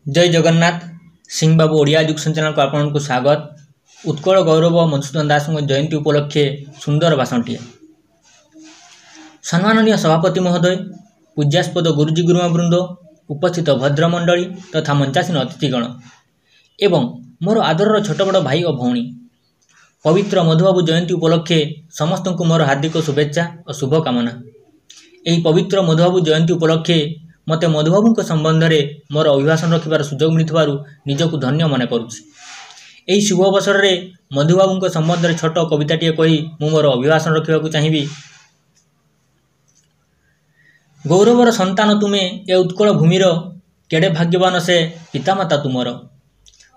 जय जगन्नाथ सिंह बाबू Odia education channel को आपको स्वागत। उत्कल गौरव मधुसूदन दास जयंती उपलक्षे सुंदर भाषणटीए। सम्माननीय सभापति महोदय, पूज्यास्पद गुरुजी गुरुमावृंद, उपस्थित भद्रमंडली तथा मंचासीन अतिथिगण एवं मोर आदरर छोट बड़ भाई और भौणी, पवित्र मधुबाबू जयंती उपलक्षे समस्त को मोर हार्दिक शुभेच्छा और शुभकामना। यही पवित्र मधुबाबू जयंती उपलक्षे मते मधुबाबू संबंध में मोर अभिभाषण रखिबार सुजोग मिलिथिबारु निजकु धन्य मन करुछि। एही शुभ अवसर में मधुबाबू संबंध में छोट कविताटीए कही मु मोर अभिभाषण रखिबाकु चाहिबी। गौरवर संतान तुमे ए उत्कल भूमिर, केड़े भाग्यवान से पितामाता तुमर।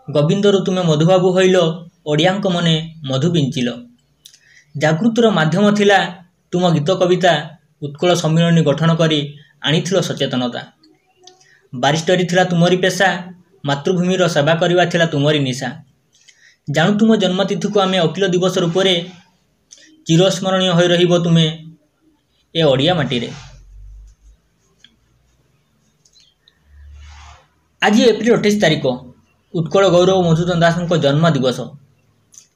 गोविंदरु तुमे मधुबाबू होइल, ओडियांक मने मधु बिंचिल। जागृतिर माध्यम थिला तुम गीत कविता, उत्कल सम्मिलनी गठन करी आनिथिल सचेतनता। बारिस्टरी थिला तुमरी पेशा, मातृभूमिर सेवा करिवा थिला तुमरी निशा। जाणु तुम जन्मतिथि को आमे अखिल दिवस रूप से चिरस्मरणीय होई रहिबो तुमे ए ओडिया माटी रे। आज एप्रिल 28 तारिख उत्कल गौरव मधुसूदन दास जन्म दिवस,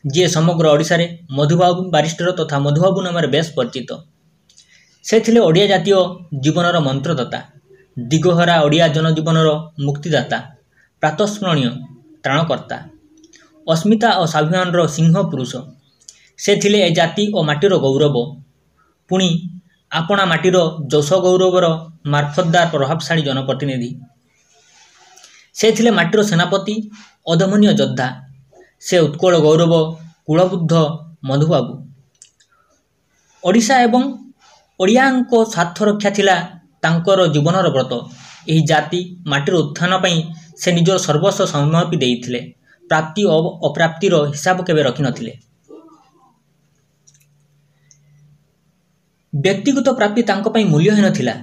जी समग्र ओडिशा रे मधुबाबू बारिस्टर तथा मधुबाबू नाम बेस परिचित। से थिले ओडिया जातीय जीवनर मंत्रदाता, दिगहरा ओडिया जनजीवनर मुक्तिदाता, प्रातस्मरणीय त्राणकर्ता, अस्मिता और स्वाभिमानर सिंह पुरुष। से थिले ए जाति और माटीर गौरव, पुणी आपणा माटीर जश गौरवर मार्फतदार प्रभावशाली जनप्रतिनिधि। से थिले माटीर सेनापति, अदमनीय योद्धा। से उत्कल गौरव कुलबुद्ध मधुबाबू। ओडिशा एवं ओडियांको स्वार्थ रक्षा थिला तांकर जीवनर व्रत। यही जाति माटीर उत्थान पई से निजर सर्वस्व समर्पी देइथिले। प्राप्ति और अप्राप्तिर हिसाब केबे रखि नथिले। व्यक्तिगत प्राप्ति तांको पई मूल्यहीन थिला।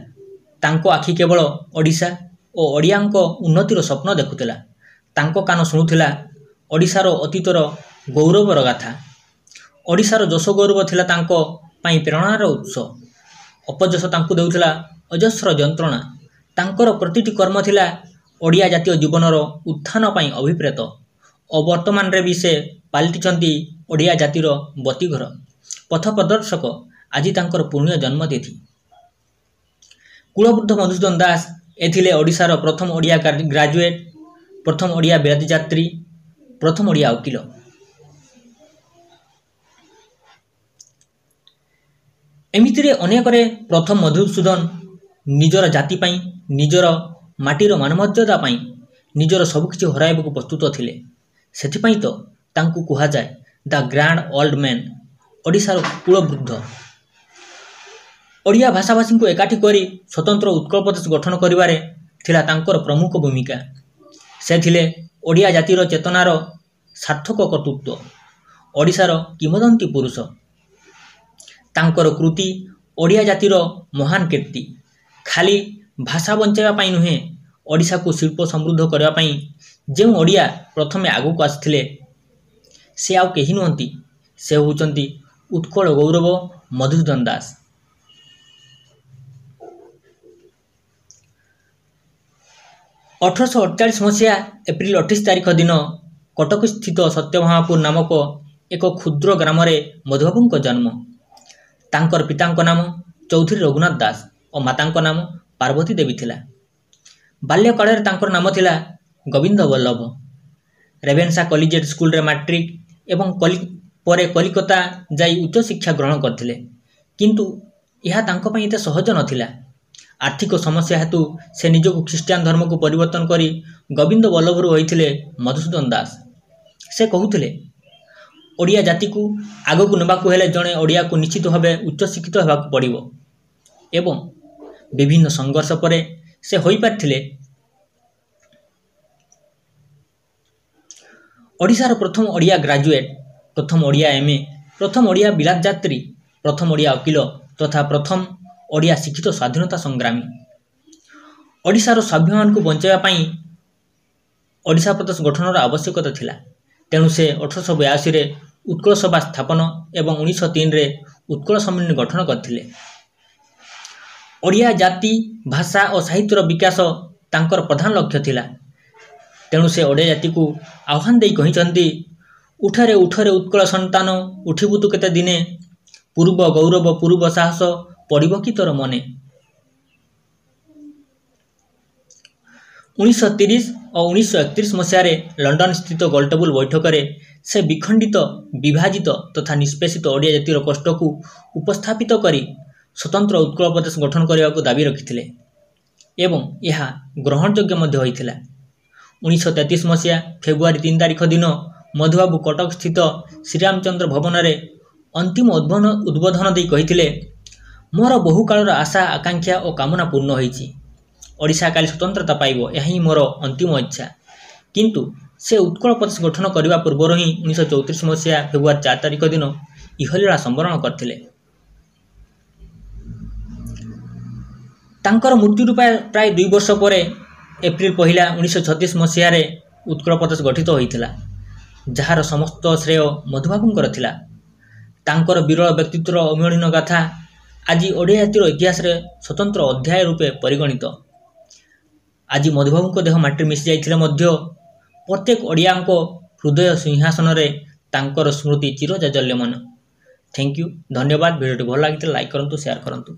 तांको आखि केवल ओडिशा और ओडियांको उन्नतिर स्वप्न देखुथिला। तांको कान शुणुथिला ओडिशार अतीतर गौरवर गाथा। ओडिशार जश गौरव थिला तांको पई प्रेरणार उत्स। अपजस तांकु देउथिला अजस्र जंत्रणा। तांकर प्रतिटी कर्म थिला ओडिया जातीय जीवनर उत्थान पई अभिप्रेत। और वर्तमान रे भी से पाल्टिचंती ओडिया जातिर बतीघर, पथ प्रदर्शक। आज तांकर पुण्य जन्मतिथि। कुलबुद्ध मधुसूदन दास एथिले ओडिशार प्रथम ओडिया ग्राजुएट, प्रथम ओडिया बेदी यात्री, प्रथम ओडिया वकील। एमितिरे अनेकरे प्रथम मधुसूदन निजर जाति पाई, निजर माटीर मानमर्यादा पाई, निजर सबकिछि हराइबाकु प्रस्तुत थिले। सेथिपाई तो तांकु कुहा जाय द ग्रांड ओल्ड मैन, ओडिशार कुलवृद्ध। ओडिया भाषाभाषी को एकाठी करी स्वतंत्र उत्कल प्रदेश गठन करिबारे थिला तांकर प्रमुख भूमिका। से थिले ओडिया जातिर चेतनार सार्थक कर्तृत्व, ओडिशार किंवदंती पुरुष। तांकर कृति ओडिया जातिर महान कीर्ति। खाली भाषा बंचाइबा पाई नुहे, ओडिशा को शिल्प समृद्ध करबा पाई जे ओडिया प्रथमे आगु को आसिथिले से आउ केही नुहंती, से होउचंती उत्कल गौरव मधुसूदन दास। अठरश 48 मसीहा एप्रिल 28 तारिख दिन कटक स्थित सत्यभामापुर नामक एक क्षुद्र ग्राम मधुबाबू जन्म। तांकर पितांक नाम चौधरी रघुनाथ दास और मातांक नाम पार्वती देवी थिला। बाल्यकाल तांकर नाम थिला गोविंद वल्लभ। रेवेन्सा कॉलेजिएट स्कूल रे मैट्रिक एवं परे कलिकता जाई उच्च शिक्षा ग्रहण करथिले। किंतु यह तांको पई एते सहज नथिला। आर्थिक समस्या हेतु से निजको ख्रीष्टियान धर्म को परिवर्तन करी गोविंद वल्लभरू होइथिले मधुसूदन दास। से कहूथिले ओडिया जाति को आगो को नबाकु हेले जणे ओडिया को निश्चित भावे उच्च शिक्षित हेबाकु पड़िबो। एवं विभिन्न संघर्ष परे से होई पारथिले ओडिशार प्रथम ओडिया ग्राजुएट, प्रथम ओडिया एमए, प्रथम ओडिया बिलात यात्री, प्रथम ओडिया वकील तथा प्रथम ओडिया शिक्षित स्वाधीनता संग्रामी। ओडिशार स्वाभिमान को बंचाइबा पाई ओडिशा प्रदेश गठनर आवश्यकता थिला। तेणु से 1882 रे उत्कल सभा स्थापन एवं 1903 रे उत्कल सम्मिलनी गठन करथिले। ओडिया जाति भाषा और साहित्यर विकास तांकर प्रधान लक्ष्य थिला। ତେଣୁ ସେ ଓଡ଼ିଆ ଜାତିକୁ ଆହ୍ୱାନ ଦେଇ କହିଛନ୍ତି, ଉଠରେ ଉଠରେ ଉତ୍କଳ ସନ୍ତାନ, ଉଠିବୁ ତୁ କେତେ ଦିନେ, ପୂର୍ବ ଗୌରବ ପୂର୍ବ ସାହସ ପଡ଼ିବ କି ତୋର ମନେ। 1930 ଓ 1931 ମସିହାରେ ଲଣ୍ଡନ ସ୍ଥିତ ଗୋଲଟେବୁଲ ବୈଠକରେ ସେ ବିଖଣ୍ଡିତ, ବିଭାଜିତ ତଥା ନିଷ୍ପେଷିତ ଓଡ଼ିଆ ଜାତିର କଷ୍ଟକୁ ଉପସ୍ଥାପିତ କରି ସ୍ୱତନ୍ତ୍ର ଉତ୍କଳ ପ୍ରଦେଶ ଗଠନ କରିବାକୁ ଦାବି ରଖିଥିଲେ ଏବଂ ଏହା ଗ୍ରହଣଯୋଗ୍ୟ ମଧ୍ୟ ହୋଇଥିଲା। 1933 ମସିହା ଫେବୃଆରୀ 3 ତାରିଖ ଦିନ ମଧୁବାବୁ କଟକ ସ୍ଥିତ ଶ୍ରୀରାମଚନ୍ଦ୍ର ଭବନରେ ଅନ୍ତିମ ଉଦ୍ବୋଧନ ଦେଇ କହିଥିଲେ, ମୋର ବହୁକାଳର ଆଶା ଆକାଂକ୍ଷା ଓ କାମନା ପୂର୍ଣ୍ଣ ହୋଇଛି। ଓଡ଼ିଶା କାଲି ସ୍ୱତନ୍ତ୍ରତା ପାଇବ, ଏହା ହିଁ ମୋର ଅନ୍ତିମ ଇଚ୍ଛା। କିନ୍ତୁ ସେ ଉତ୍କଳ ପ୍ରଦେଶ ଗଠନ କରିବା ପୂର୍ବରୁ ହିଁ 1934 ମସିହା ଫେବୃଆରୀ 4 ତାରିଖ ଦିନ ଇହଲୀଳା ସମ୍ବରଣ କରିଥିଲେ। ତାଙ୍କର ମୃତ୍ୟୁରୁ ପ୍ରାୟ 2 ବର୍ଷ ପରେ ଏପ୍ରିଲ 1 1936 ମସିହାରେ ଉତ୍କଳ ପ୍ରଦେଶ ଗଠିତ ହୋଇଥିଲା, ଯାହାର ସମସ୍ତ ଶ୍ରେୟ ମଧୁବାବୁଙ୍କର ଥିଲା। ତାଙ୍କର ବିରଳ ବ୍ୟକ୍ତିତ୍ୱର ଅମିଳନୀୟ ଗାଥା ଆଜି ଓଡ଼ିଆ ଜାତିର ଇତିହାସରେ ସ୍ୱତନ୍ତ୍ର ଅଧ୍ୟାୟ ରୂପେ ପରିଗଣିତ। ଆଜି ମଧୁବାବୁଙ୍କ ଦେହ ମାଟିରେ ମିଶି ଯାଇଥିଲେ ମଧ୍ୟ ପ୍ରତ୍ୟେକ ଓଡ଼ିଆଙ୍କ ହୃଦୟ ସିଂହାସନରେ ତାଙ୍କର ସ୍ମୃତି ଚିରଜାଜଲ୍ୟମାନ। ଥ୍ୟାଙ୍କ ୟୁ, ଧନ୍ୟବାଦ। ଭିଡ଼ିଓଟି ଭଲ ଲାଗିଥିଲେ ଲାଇକ୍ କରନ୍ତୁ, ସେୟାର କରନ୍ତୁ।